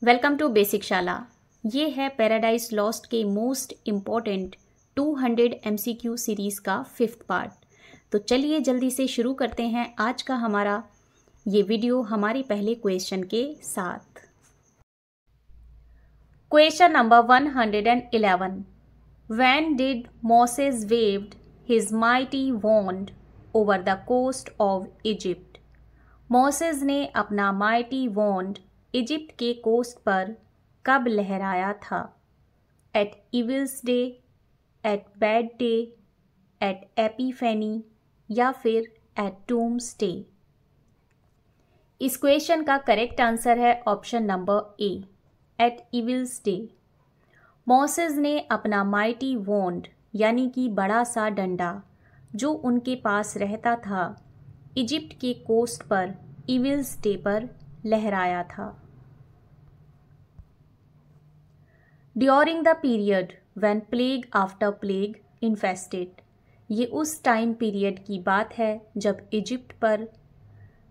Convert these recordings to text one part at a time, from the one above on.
Welcome to basic शाला। ये है पैराडाइज लॉस्ट के मोस्ट इम्पॉर्टेंट 200 MCQ सीरीज़ का 5th पार्ट। तो चलिए जल्दी से शुरू करते हैं आज का हमारा ये वीडियो हमारे पहले क्वेश्चन के साथ। Question number 111। When did Moses waved his mighty wand over the coast of Egypt? Moses ने अपना माइटी वॉन्ड इजिप्ट के कोस्ट पर कब लहराया था? At evil's day, at bad day, at Epiphany या फिर एट टूम्स डे? इस क्वेश्चन का करेक्ट आंसर है option number A, at evil's day. Moses ने अपना माइटी वॉन्ड यानी कि बड़ा सा डंडा जो उनके पास रहता था इजिप्ट के कोस्ट पर इविल्स डे पर लहराया था। During the period when plague after plague infested, ये उस टाइम पीरियड की बात है जब इजिप्ट पर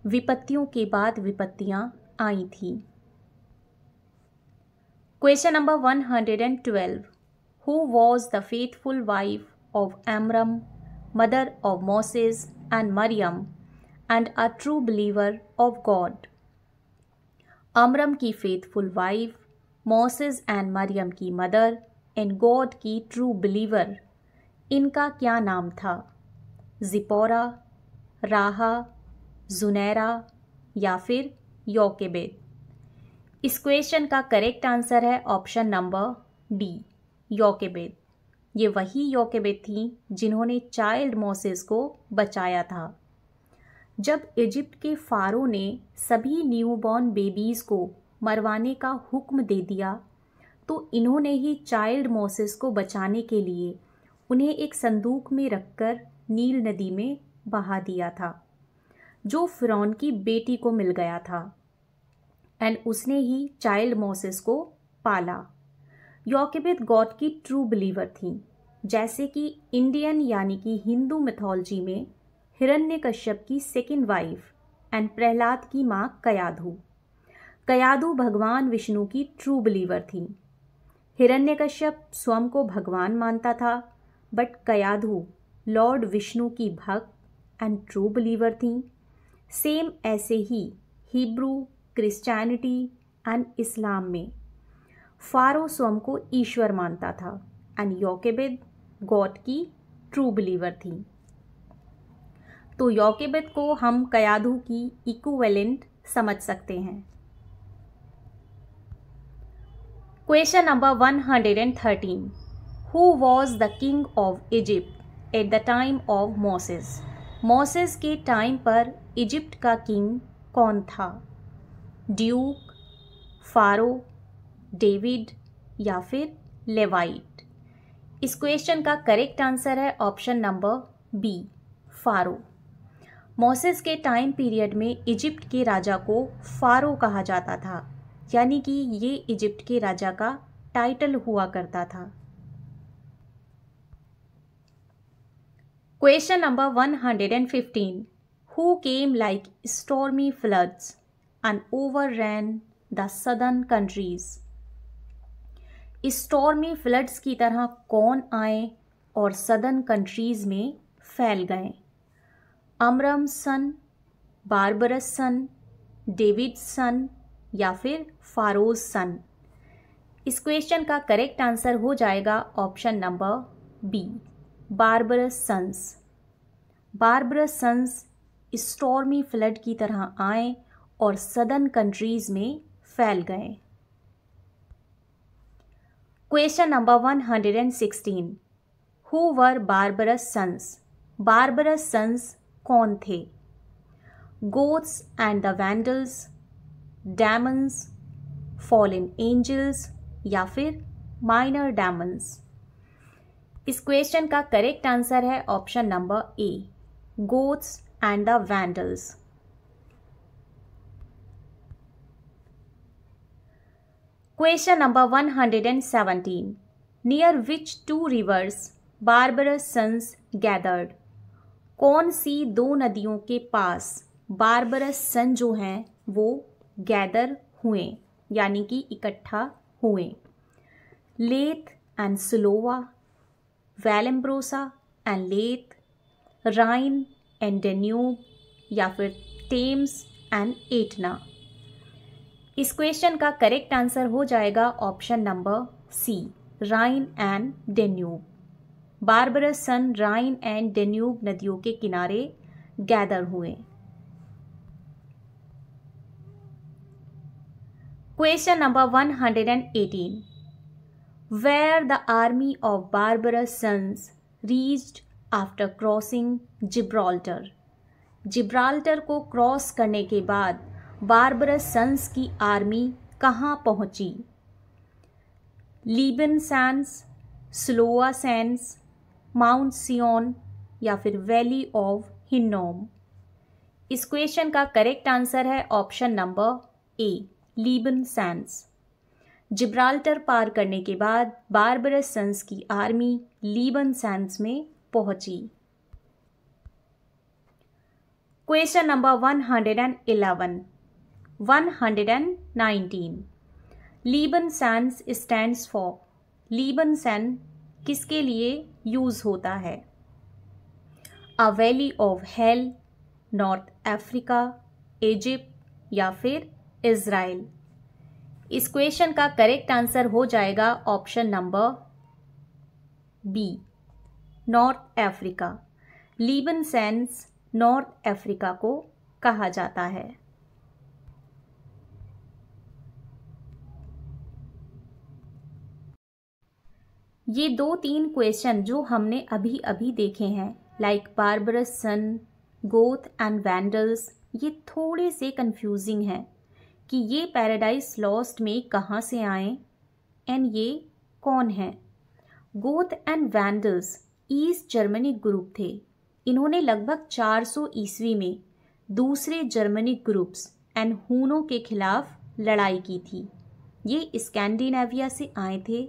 विपत्तियों के बाद विपत्तियां आई थी। Question number 112। Who was the faithful wife of Amram, mother of Moses and Miriam and a true believer of God? Amram की faithful wife, Moses and Miriam की मदर एंड गॉड की ट्रू बिलीवर, इनका क्या नाम था? Zipporah, राहा, जुनैरा या फिर योकेबेद? इस क्वेश्चन का करेक्ट आंसर है ऑप्शन नंबर डी, योकेबेद। ये वही योकेबेद थी जिन्होंने चाइल्ड मोसेस को बचाया था। जब इजिप्ट के फारो ने सभी न्यूबॉर्न बेबीज़ को मरवाने का हुक्म दे दिया तो इन्होंने ही चाइल्ड मोसेस को बचाने के लिए उन्हें एक संदूक में रखकर नील नदी में बहा दिया था, जो फिरौन की बेटी को मिल गया था एंड उसने ही चाइल्ड मोसेस को पाला। योकेबेद गॉड की ट्रू बिलीवर थी, जैसे कि इंडियन यानी कि हिंदू मिथोलॉजी में हिरण्यकश्यप की सेकंड वाइफ एंड प्रहलाद की माँ कयाधु। कयाधु भगवान विष्णु की ट्रू बिलीवर थी। हिरण्यकश्यप स्वयं को भगवान मानता था, बट कयाधु लॉर्ड विष्णु की भक्त एंड ट्रू बिलीवर थी। सेम ऐसे ही हिब्रू, क्रिश्चियनिटी एंड इस्लाम में फारो स्वयं को ईश्वर मानता था एंड योकेबेद गॉड की ट्रू बिलीवर थी। तो योकेबेद को हम कयाधु की इक्विवेलेंट समझ सकते हैं। Question number 113। Who was the king of Egypt at the time of Moses? Moses के टाइम पर इजिप्ट का किंग कौन था? ड्यूक, फारो, डेविड या फिर लेवाइट? इस क्वेश्चन का करेक्ट आंसर है option number B, pharaoh. Moses के टाइम पीरियड में इजिप्ट के राजा को फारो कहा जाता था, यानी कि ये इजिप्ट के राजा का टाइटल हुआ करता था। Question number 115। Who came like stormy floods and overran the southern countries? Stormy floods की तरह कौन आए और सदर्न कंट्रीज में फैल गए? अमरम सन, बारबरस सन, डेविड सन या फिर फारोज सन? इस क्वेश्चन का करेक्ट आंसर हो जाएगा option number B, barbarous sons. Barbarous sons stormy flood की तरह आए और सदर्न कंट्रीज में फैल गए। Question number 116। Who were barbarous sons? Barbarous sons कौन थे? Goths and the Vandals, demons, fallen angels या फिर माइनर डैमन्स? इस क्वेश्चन का करेक्ट आंसर है option number A, Goths and the Vandals. Question number 117। Near which two rivers barbarous sons gathered? कौन सी दो नदियों के पास बारबरस सन जो हैं वो गैदर हुए? यानी कि इकट्ठा हुए। Lethe and Siloa, Vallombrosa and Lethe, Rhine and Danube, या फिर टेम्स एंड एटना। इस क्वेश्चन का करेक्ट आंसर हो जाएगा option number C, Rhine and Danube. Barbarous son Rhine and Danube नदियों के किनारे गैदर हुए। Question number 118, where the army of barbarous sons reached after crossing Gibraltar. Gibraltar को cross करने के बाद बारबरस सन्स की आर्मी कहाँ पहुंची? Libyan sands, Siloa Sands, mount Sion, या फिर वैली ऑफ हिन्नोम। इस क्वेश्चन का करेक्ट आंसर है option number A, Libyan sands. Gibraltar पार करने के बाद बारबरस सन्स की आर्मी लीबन सैंड्स में पहुंची। Question number 111, 119, Libyan sands stands for. Libyan sand किसके लिए यूज होता है? A valley of hell, North Africa, Egypt, या फिर इज़राइल। इस क्वेश्चन का करेक्ट आंसर हो जाएगा option number B, North Africa. Libyan sands North Africa को कहा जाता है। ये 2-3 क्वेश्चन जो हमने अभी अभी देखे हैं, like barbarous sun, Goth and Vandals, ये थोड़े से कंफ्यूजिंग हैं कि ये पैराडाइज लॉस्ट में कहाँ से आए एंड ये कौन हैं। Goth and Vandals East Germanic group थे। इन्होंने लगभग 400 ईस्वी में दूसरे जर्मनिक ग्रुप्स एंड हूनों के खिलाफ लड़ाई की थी। ये स्कैंडिनेविया से आए थे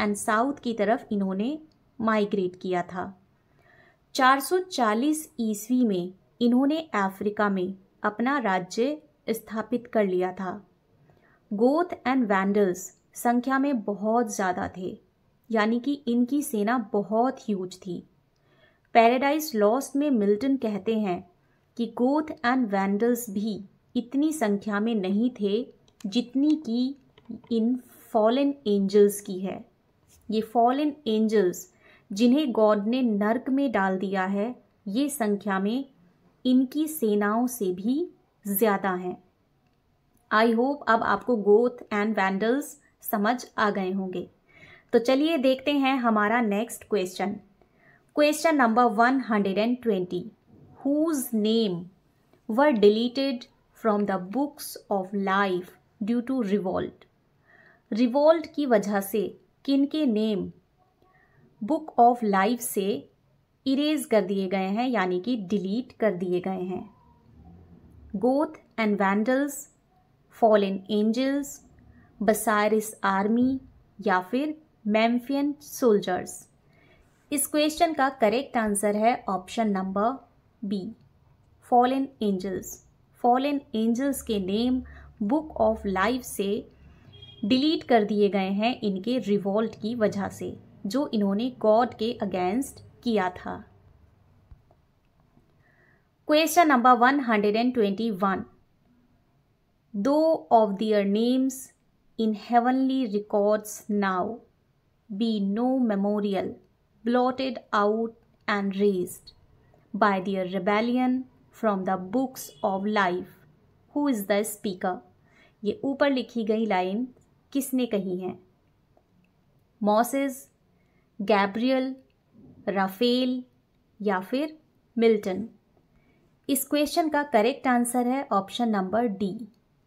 एंड साउथ की तरफ इन्होंने माइग्रेट किया था। 440 ईस्वी में इन्होंने अफ्रीका में अपना राज्य स्थापित कर लिया था। गोथ एंड वैंडल्स संख्या में बहुत ज़्यादा थे, यानी कि इनकी सेना बहुत ह्यूज थी। पैराडाइज लॉस्ट में मिल्टन कहते हैं कि गोथ एंड वैंडल्स भी इतनी संख्या में नहीं थे जितनी की इन फॉलन एंजल्स की है। ये फॉलन एंजल्स जिन्हें गॉड ने नर्क में डाल दिया है, ये संख्या में इनकी सेनाओं से भी ज़्यादा हैं। आई होप अब आपको गोथ एंड वैंडल्स समझ आ गए होंगे। तो चलिए देखते हैं हमारा next question. Question number 120, whose name were deleted from the books of life due to revolt. Revolt की वजह से किनके नेम बुक ऑफ लाइफ से इरेज कर दिए गए हैं, यानी कि डिलीट कर दिए गए हैं? Goth and Vandals, fallen angels, Busiris army, या फिर मेम्फियन सोल्जर्स। इस क्वेश्चन का करेक्ट आंसर है option number B, fallen angels. Fallen angels के नेम बुक ऑफ लाइफ से डिलीट कर दिए गए हैं इनके रिवॉल्ट की वजह से, जो इन्होंने गॉड के अगेंस्ट किया था। Question number 121, though of their names in heavenly records now be no memorial blotted out and raised by their rebellion from the books of life. Who is the speaker? ये ऊपर लिखी गई line किसने कही है? Mosses, Gabriel, Rafale, या फिर Milton. इस क्वेश्चन का करेक्ट आंसर है ऑप्शन नंबर डी,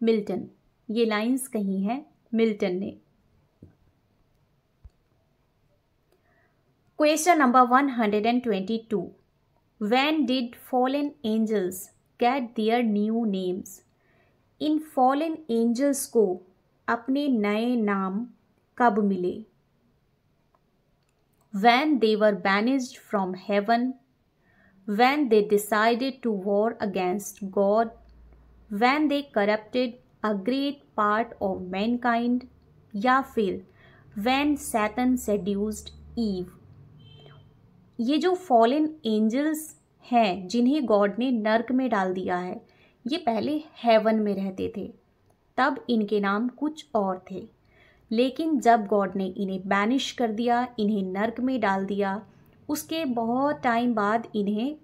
मिल्टन। ये लाइंस कही हैं मिल्टन ने। Question number 122. When did fallen angels get their new names? In fallen angels को अपने नए नाम कब मिले? When they were banished from heaven, when they decided to war against God, when they corrupted a great part of mankind, या फिर when Satan seduced Eve। ये जो फॉलन एंजल्स हैं जिन्हें गॉड ने नर्क में डाल दिया है, ये पहले हेवन में रहते थे, तब इनके नाम कुछ और थे। लेकिन जब गॉड ने इन्हें बैनिश कर दिया, इन्हें नर्क में डाल दिया, उसके बहुत टाइम बाद इन्हें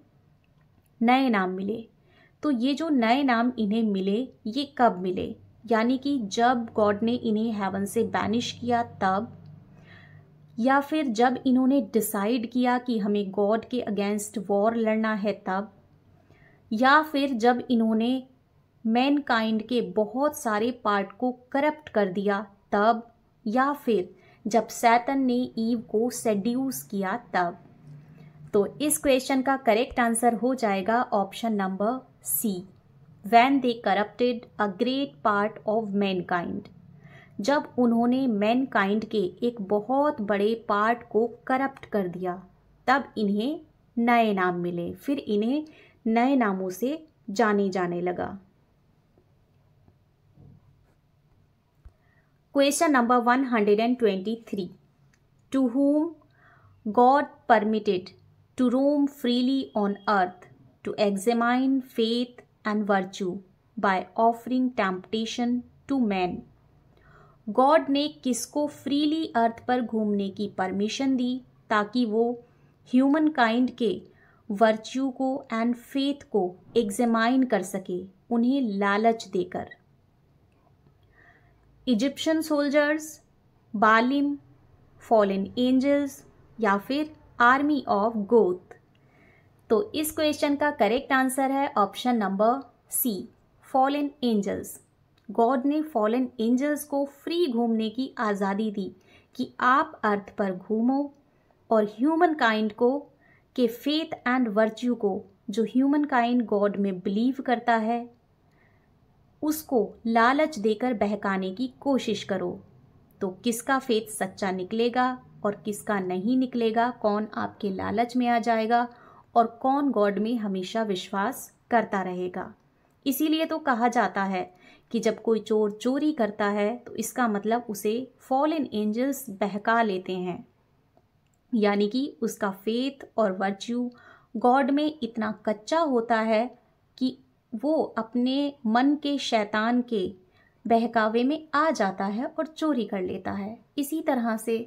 नए नाम मिले। तो ये जो नए नाम इन्हें मिले, ये कब मिले? यानी कि जब गॉड ने इन्हें हेवन से बैनिश किया तब, या फिर जब इन्होंने डिसाइड किया कि हमें गॉड के अगेंस्ट वॉर लड़ना है तब, या फिर जब इन्होंने मैनकाइंड के बहुत सारे पार्ट को करप्ट कर दिया तब, या फिर जब सैतन ने ईव को सेड्यूस किया तब। तो इस क्वेश्चन का करेक्ट आंसर हो जाएगा option number C, when they corrupted a great part of mankind. जब उन्होंने मैनकाइंड के एक बहुत बड़े पार्ट को करप्ट कर दिया, तब इन्हें नए नाम मिले, फिर इन्हें नए नामों से जाने जाने लगा। Question number 123, to whom God permitted to roam freely on earth to examine faith and virtue by offering temptation to men। God ने किसको फ्रीली अर्थ पर घूमने की परमिशन दी ताकि वो ह्यूमन काइंड के वर्च्यू को एंड फेथ को एग्जामाइन कर सके, उन्हें लालच देकर? Egyptian soldiers, Baalim, fallen angels, या फिर आर्मी ऑफ गोथ। तो इस क्वेश्चन का करेक्ट आंसर है option number C, fallen angels. God ने फॉलन एंजल्स को फ्री घूमने की आज़ादी दी कि आप अर्थ पर घूमो और ह्यूमन काइंड को के फेथ एंड वर्च्यू को, जो ह्यूमन काइंड गॉड में बिलीव करता है, उसको लालच देकर बहकाने की कोशिश करो। तो किसका फेथ सच्चा निकलेगा और किसका नहीं निकलेगा, कौन आपके लालच में आ जाएगा और कौन गॉड में हमेशा विश्वास करता रहेगा। इसीलिए तो कहा जाता है कि जब कोई चोर चोरी करता है तो इसका मतलब उसे फॉलन एंजल्स बहका लेते हैं, यानी कि उसका फेथ और वर्च्यू गॉड में इतना कच्चा होता है कि वो अपने मन के शैतान के बहकावे में आ जाता है और चोरी कर लेता है। इसी तरह से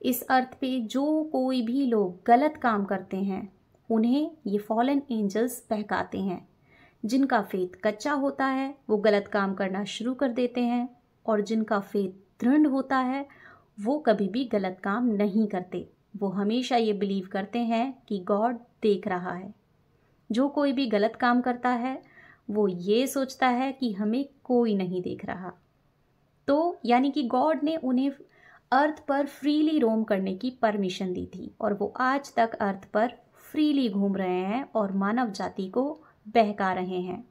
इस अर्थ पे जो कोई भी लोग गलत काम करते हैं, उन्हें ये फॉलन एंजल्स बहकाते हैं। जिनका फेथ कच्चा होता है वो गलत काम करना शुरू कर देते हैं, और जिनका फेथ दृढ़ होता है वो कभी भी गलत काम नहीं करते। वो हमेशा ये बिलीव करते हैं कि गॉड देख रहा है। जो कोई भी गलत काम करता है वो ये सोचता है कि हमें कोई नहीं देख रहा। तो यानी कि गॉड ने उन्हें अर्थ पर फ्रीली रोम करने की परमिशन दी थी, और वो आज तक अर्थ पर फ्रीली घूम रहे हैं और मानव जाति को बहका रहे हैं।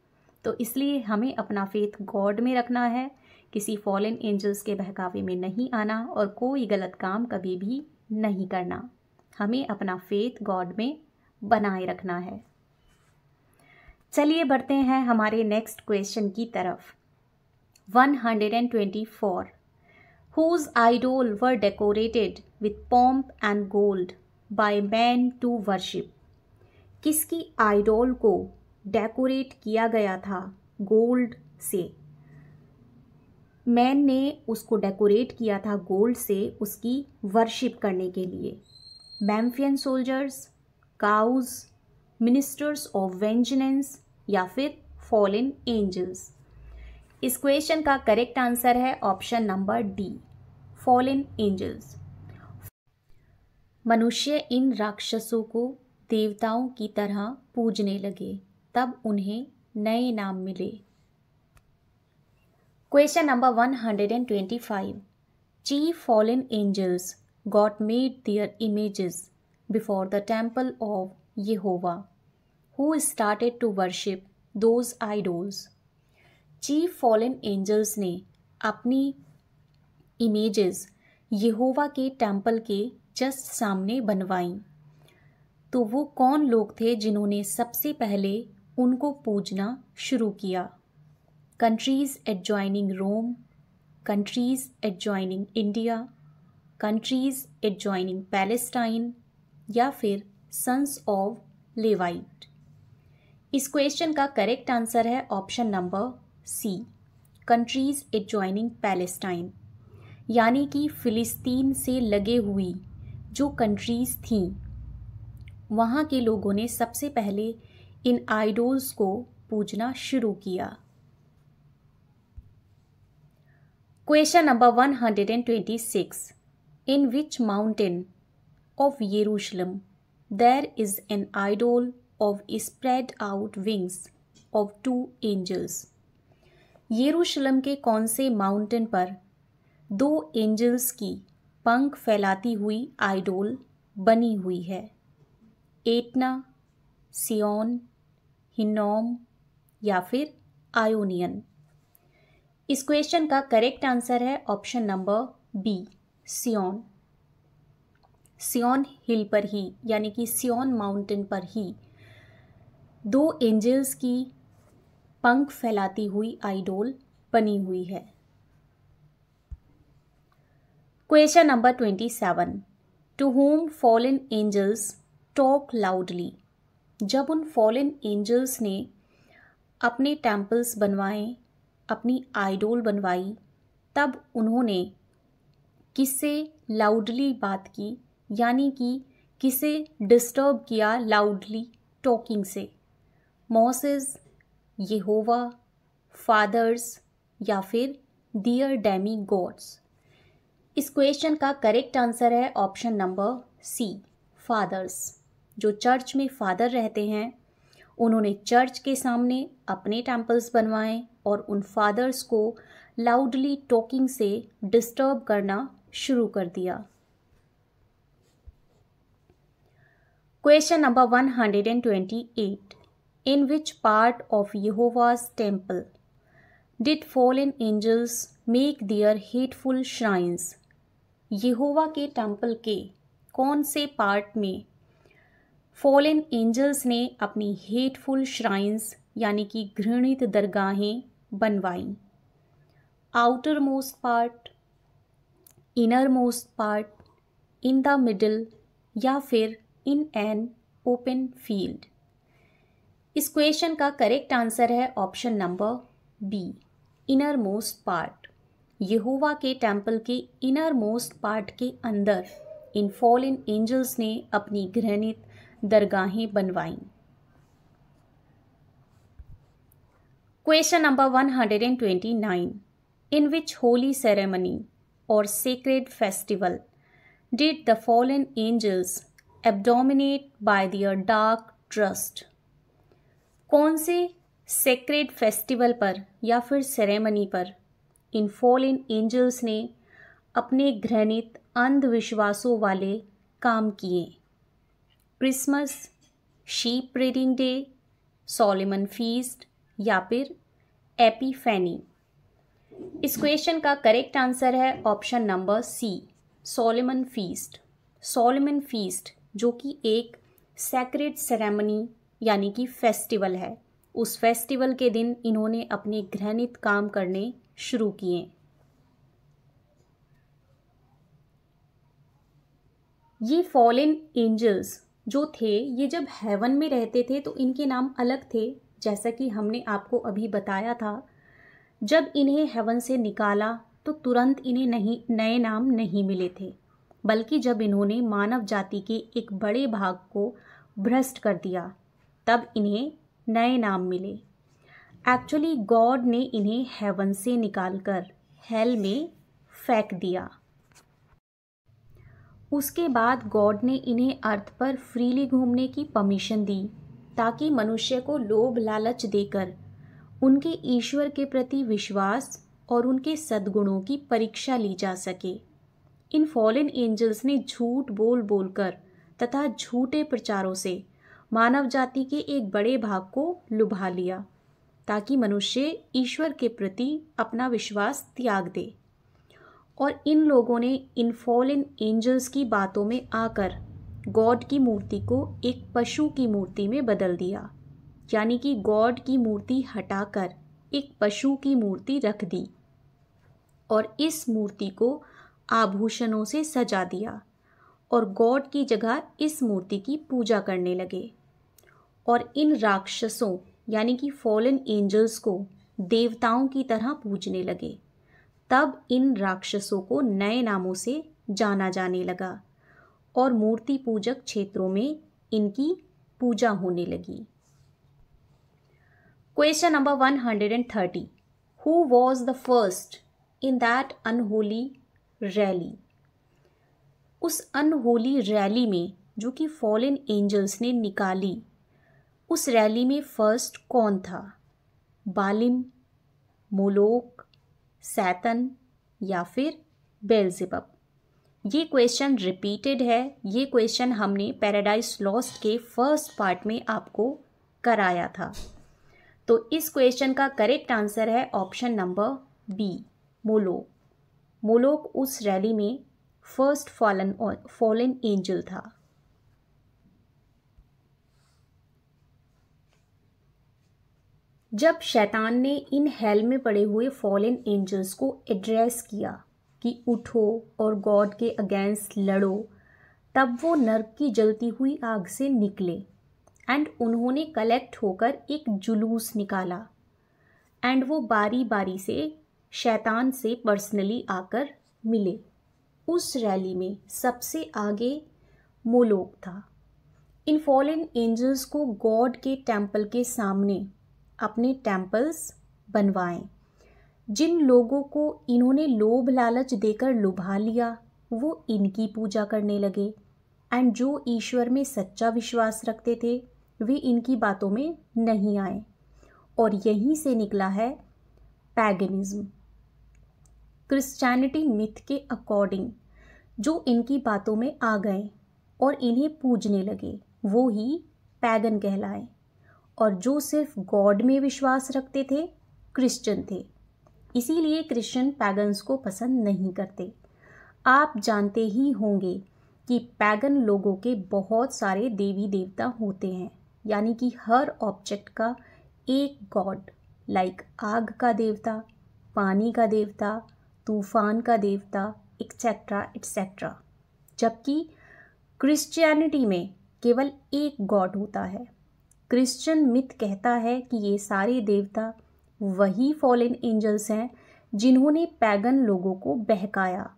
तो इसलिए हमें अपना फेथ गॉड में रखना है, किसी फॉलन एंजल्स के बहकावे में नहीं आना और कोई गलत काम कभी भी नहीं करना। हमें अपना फेथ गॉड में बनाए रखना है। चलिए बढ़ते हैं हमारे नेक्स्ट क्वेश्चन की तरफ। 124, whose idol were decorated with pomp and gold by men to worship। किसकी आइडोल को डेकोरेट किया गया था गोल्ड से? मैन ने उसको डेकोरेट किया था गोल्ड से उसकी वर्शिप करने के लिए। Memphian soldiers, cows, ministers of vengeance, या फिर फॉलन एंजल्स। इस क्वेश्चन का करेक्ट आंसर है option number D, fallen angels. मनुष्य इन राक्षसों को देवताओं की तरह पूजने लगे, तब उन्हें नए नाम मिले। Question number 125, chief fallen angels got made their images before the temple of Jehovah, who started to worship those idols। Chief fallen angels ने अपनी इमेजेस यहोवा के टेम्पल के जस्ट सामने बनवाई। तो वो कौन लोग थे जिन्होंने सबसे पहले उनको पूजना शुरू किया? countries adjoining Rome, countries adjoining India, countries adjoining Palestine या फिर sons of Levite। इस क्वेश्चन का करेक्ट आंसर है option number C, countries adjoining Palestine, यानी कि फिलिस्तीन से लगे हुई जो कंट्रीज थीं वहाँ के लोगों ने सबसे पहले इन आइडोल्स को पूजना शुरू किया। Question number 126, in which mountain of Jerusalem there is an idol of spread out wings of 2 angels। यरूशलेम के कौन से माउंटेन पर 2 एंजल्स की पंख फैलाती हुई आइडोल बनी हुई है? एटना, सियोन, हिन्नोम या फिर आयोनियन। इस क्वेश्चन का करेक्ट आंसर है ऑप्शन नंबर बी, सियोन। सियोन हिल पर ही यानी कि सियोन माउंटेन पर ही 2 एंजल्स की पंख फैलाती हुई आइडोल बनी हुई है। Question number 27, to whom fallen angels talk loudly. जब उन फॉलन एंजल्स ने अपने टेम्पल्स बनवाए, अपनी आइडोल बनवाई, तब उन्होंने किससे लाउडली बात की, यानी कि किसे डिस्टर्ब किया लाउडली टॉकिंग से? मोसेस, यहोवा, फादर्स या फिर डियर डेमी गॉड्स। इस क्वेश्चन का करेक्ट आंसर है ऑप्शन नंबर सी, फादर्स। जो चर्च में फादर रहते हैं उन्होंने चर्च के सामने अपने टेम्पल्स बनवाए और उन फादर्स को लाउडली टॉकिंग से डिस्टर्ब करना शुरू कर दिया। Question number 128, in which part of Jehovah's temple did fallen angels make their hateful shrines? यहोवा के टेम्पल के कौन से पार्ट में फॉलन एंजल्स ने अपनी हेटफुल श्राइन्स यानी कि घृणित दरगाहें बनवाईं? Outer most part, inner most part, in the middle या फिर इन एन ओपन फील्ड? इस क्वेश्चन का करेक्ट आंसर है option number B, inner most part. यहोवा के टेम्पल के इनर मोस्ट पार्ट के अंदर इन फॉलन एंजल्स ने अपनी घृणित दरगाहें बनवाईं। Question number 129, in which holy ceremony or sacred festival did the fallen angels abominate by their dark trust? कौन से सेक्रेड फेस्टिवल पर या फिर सेरेमनी पर इन फॉलन एंजल्स ने अपने घृणित अंधविश्वासों वाले काम किए? Christmas, sheep breeding day, Solomon feast या फिर एपीफेनी? इस क्वेश्चन का करेक्ट आंसर है option number C, Solomon feast. Solomon feast जो कि एक सैक्रेड सेरेमनी यानी कि फेस्टिवल है, उस फेस्टिवल के दिन इन्होंने अपने घृणित काम करने शुरू किए। ये फॉलन एंजल्स जो थे ये जब हेवन में रहते थे तो इनके नाम अलग थे, जैसा कि हमने आपको अभी बताया था। जब इन्हें हेवन से निकाला तो तुरंत इन्हें नए नाम नहीं मिले थे, बल्कि जब इन्होंने मानव जाति के एक बड़े भाग को भ्रष्ट कर दिया तब इन्हें नए नाम मिले। एक्चुअली गॉड ने इन्हें हेवन से निकालकर हेल में फेंक दिया। उसके बाद गॉड ने इन्हें अर्थ पर फ्रीली घूमने की परमिशन दी ताकि मनुष्य को लोभ लालच देकर उनके ईश्वर के प्रति विश्वास और उनके सद्गुणों की परीक्षा ली जा सके। इन फॉलन एंजल्स ने झूठ बोल बोलकर तथा झूठे प्रचारों से मानव जाति के एक बड़े भाग को लुभा लिया ताकि मनुष्य ईश्वर के प्रति अपना विश्वास त्याग दे। और इन लोगों ने इन फॉलन एंजल्स की बातों में आकर गॉड की मूर्ति को एक पशु की मूर्ति में बदल दिया, यानी कि गॉड की मूर्ति हटाकर एक पशु की मूर्ति रख दी और इस मूर्ति को आभूषणों से सजा दिया और गॉड की जगह इस मूर्ति की पूजा करने लगे और इन राक्षसों यानी कि फॉलन एंजल्स को देवताओं की तरह पूजने लगे। तब इन राक्षसों को नए नामों से जाना जाने लगा और मूर्ति पूजक क्षेत्रों में इनकी पूजा होने लगी। Question number 130, who was the first in that unholy rally? उस अनहोली रैली में जो कि फॉलन एंजल्स ने निकाली, उस रैली में फर्स्ट कौन था? बालिम, मोलोक, सैतन या फिर बेल्जेबब? ये क्वेश्चन रिपीटेड है। ये क्वेश्चन हमने पैराडाइज लॉस्ट के फर्स्ट पार्ट में आपको कराया था। तो इस क्वेश्चन का करेक्ट आंसर है option number B, Moloch. Moloch उस रैली में फर्स्ट फॉलन एंजल था। जब शैतान ने इन हेल में पड़े हुए फॉलन एंजल्स को एड्रेस किया कि उठो और गॉड के अगेंस्ट लड़ो, तब वो नर्क की जलती हुई आग से निकले एंड उन्होंने कलेक्ट होकर एक जुलूस निकाला एंड वो बारी बारी से शैतान से पर्सनली आकर मिले। उस रैली में सबसे आगे मोलोक था। इन फॉलन एंजल्स को गॉड के टेम्पल के सामने अपने टेम्पल्स बनवाएं। जिन लोगों को इन्होंने लोभ लालच देकर लुभा लिया वो इनकी पूजा करने लगे एंड जो ईश्वर में सच्चा विश्वास रखते थे वे इनकी बातों में नहीं आए और यहीं से निकला है पैगनिज्म। क्रिश्चियनिटी मिथ के अकॉर्डिंग जो इनकी बातों में आ गए और इन्हें पूजने लगे वो ही पैगन कहलाए और जो सिर्फ गॉड में विश्वास रखते थे क्रिश्चियन थे। इसीलिए क्रिश्चियन पैगन्स को पसंद नहीं करते। आप जानते ही होंगे कि पैगन लोगों के बहुत सारे देवी देवता होते हैं, यानी कि हर ऑब्जेक्ट का एक गॉड, लाइक आग का देवता, पानी का देवता, तूफान का देवता, एक्सेट्रा एक्सेट्रा। जबकि क्रिश्चियनिटी में केवल एक गॉड होता है। क्रिश्चियन मिथ कहता है कि ये सारे देवता वही फॉलन एंजल्स हैं जिन्होंने पैगन लोगों को बहकाया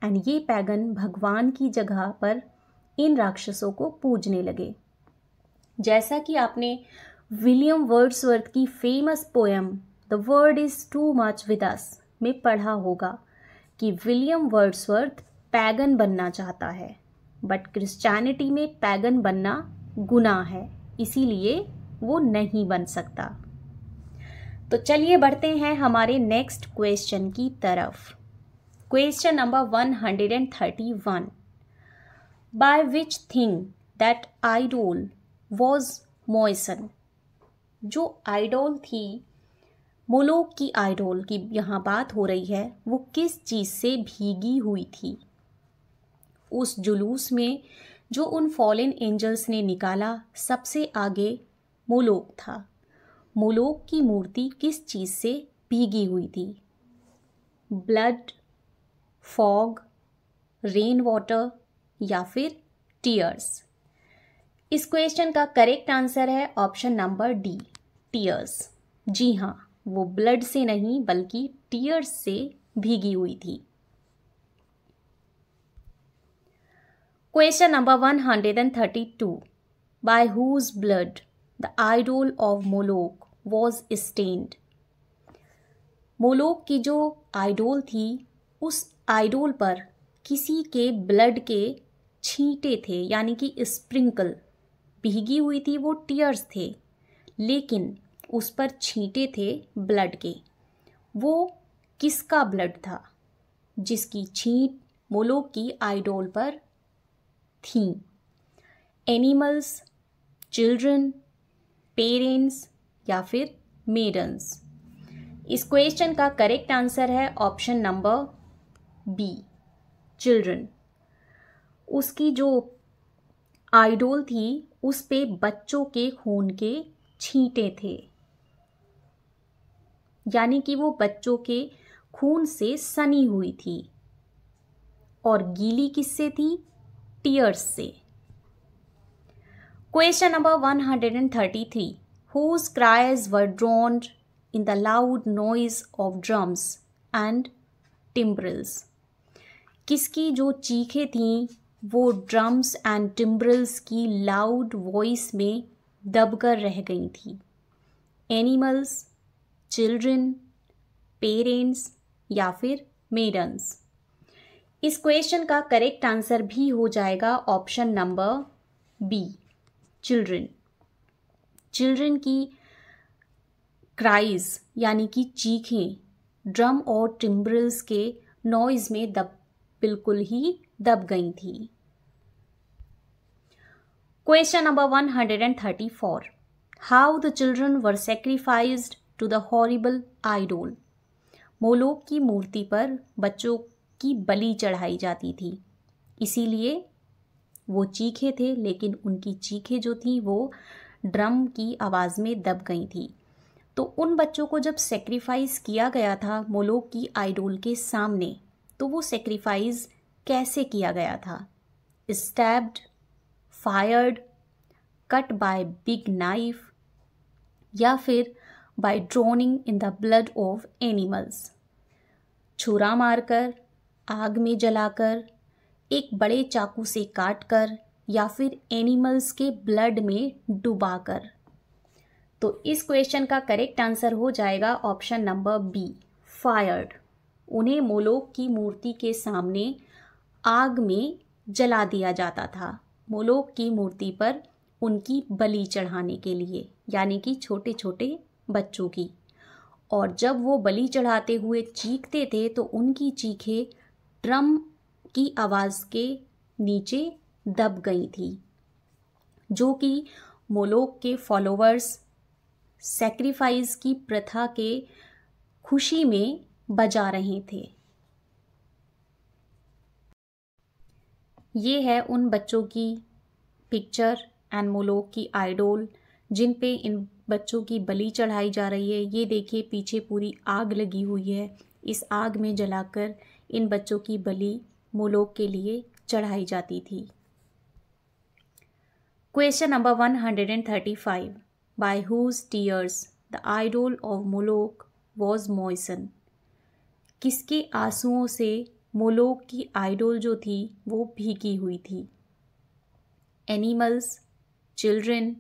एंड ये पैगन भगवान की जगह पर इन राक्षसों को पूजने लगे। जैसा कि आपने विलियम वर्ड्सवर्थ की famous poem the word is too much with us में पढ़ा होगा कि विलियम वर्ड्सवर्थ पैगन बनना चाहता है, बट क्रिश्चियनिटी में पैगन बनना गुनाह है, इसीलिए वो नहीं बन सकता। तो चलिए बढ़ते हैं हमारे नेक्स्ट क्वेश्चन की तरफ। Question number 131, by which thing that idol was moisten? जो आइडोल थी, मोलोक की आइडोल की यहाँ बात हो रही है, वो किस चीज़ से भीगी हुई थी? उस जुलूस में जो उन फॉलन एंजल्स ने निकाला सबसे आगे मोलोक था। मोलोक की मूर्ति किस चीज़ से भीगी हुई थी? ब्लड, फॉग, रेन वाटर या फिर टीयर्स? इस क्वेश्चन का करेक्ट आंसर है ऑप्शन नंबर डी, टीयर्स। जी हाँ, वो ब्लड से नहीं बल्कि टीयर्स से भीगी हुई थी। Question number 132, by whose blood the idol of Moloch was stained? Moloch की जो आइडोल थी उस आइडोल पर किसी के ब्लड के छींटे थे, यानी कि स्प्रिंकल। भीगी हुई थी, वो टीयर्स थे, लेकिन उस पर छींटे थे ब्लड के। वो किसका ब्लड था जिसकी छींट मोलोक की आइडोल पर थी? एनिमल्स, चिल्ड्रन, पेरेंट्स या फिर मेडन्स? इस क्वेश्चन का करेक्ट आंसर है ऑप्शन नंबर बी, चिल्ड्रन। उसकी जो आइडोल थी उस पे बच्चों के खून के छींटे थे। यानी कि वो बच्चों के खून से सनी हुई थी। और गीली किससे थी? टीयर्स से। Question number 133, whose cries were drowned in the loud noise of drums and timbrels? किसकी जो चीखें थीं वो ड्रम्स एंड टिम्ब्रल्स की लाउड वॉइस में दबकर रह गई थी? एनिमल्स, चिल्ड्रन, पेरेंट्स या फिर मेडन्स? इस क्वेश्चन का करेक्ट आंसर भी हो जाएगा option number B, children. Children की क्राइज यानी कि चीखें ड्रम और टिम्ब्रल्स के नॉइज में बिल्कुल ही दब गई थी। Question number 134, how the children were sacrificed to the horrible idol? Moloch की मूर्ति पर बच्चों की बलि चढ़ाई जाती थी, इसीलिए वो चीखे थे, लेकिन उनकी चीखें जो थी वो ड्रम की आवाज़ में दब गई थी। तो उन बच्चों को जब सेक्रीफाइस किया गया था मोलोक की आइडोल के सामने, तो वो सेक्रीफाइस कैसे किया गया था? Stabbed, fired, cut by big knife या फिर by drowning in the blood of animals? छुरा मारकर, आग में जलाकर, एक बड़े चाकू से काटकर या फिर एनिमल्स के ब्लड में डुबाकर? तो इस क्वेश्चन का करेक्ट आंसर हो जाएगा ऑप्शन नंबर बी, फायर्ड। उन्हें मोलोक की मूर्ति के सामने आग में जला दिया जाता था, मोलोक की मूर्ति पर उनकी बलि चढ़ाने के लिए, यानी कि छोटे छोटे बच्चों की। और जब वो बलि चढ़ाते हुए चीखते थे तो उनकी चीखें ड्रम की आवाज़ के नीचे दब गई थी, जो कि मोलोक के फॉलोअर्स सैक्रिफाइस की प्रथा के खुशी में बजा रहे थे। ये है उन बच्चों की पिक्चर एंड मोलोक की आइडोल जिन पे इन बच्चों की बलि चढ़ाई जा रही है। ये देखिए पीछे पूरी आग लगी हुई है, इस आग में जलाकर इन बच्चों की बलि मोलोक के लिए चढ़ाई जाती थी। Question number 135, by whose tears the idol of Moloch was moistened? किसके आंसुओं से मोलोक की आइडोल जो थी वो भीगी हुई थी? एनिमल्स, चिल्ड्रन,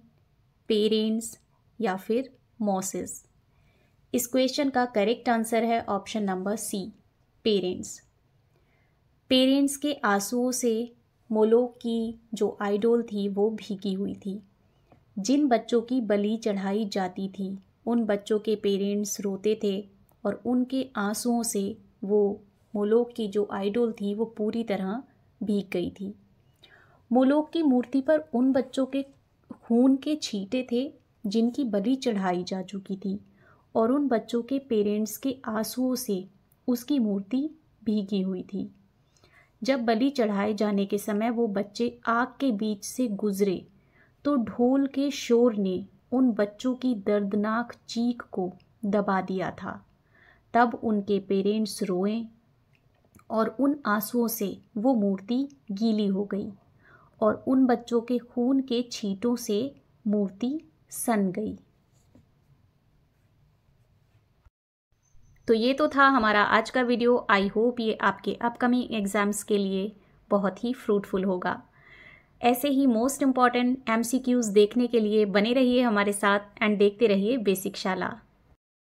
पेरेंट्स या फिर मॉसेस? इस क्वेश्चन का करेक्ट आंसर है option number C, parents. Parents के आंसुओं से मोलोक की जो आइडोल थी वो भीगी हुई थी। जिन बच्चों की बलि चढ़ाई जाती थी उन बच्चों के पेरेंट्स रोते थे और उनके आंसुओं से वो मोलोक की जो आइडोल थी वो पूरी तरह भीग गई थी। मोलोक की मूर्ति पर उन बच्चों के खून के छींटे थे जिनकी बलि चढ़ाई जा चुकी थी और उन बच्चों के पेरेंट्स के आंसुओं से उसकी मूर्ति भीगी हुई थी। जब बलि चढ़ाए जाने के समय वो बच्चे आग के बीच से गुजरे तो ढोल के शोर ने उन बच्चों की दर्दनाक चीख को दबा दिया था। तब उनके पेरेंट्स रोए और उन आंसुओं से वो मूर्ति गीली हो गई और उन बच्चों के खून के छींटों से मूर्ति सन गई। तो ये तो था हमारा आज का वीडियो। आई होप ये आपके अपकमिंग एग्जाम्स के लिए बहुत ही फ्रूटफुल होगा। ऐसे ही मोस्ट इम्पॉर्टेंट MCQs देखने के लिए बने रहिए हमारे साथ एंड देखते रहिए बेसिक शाला।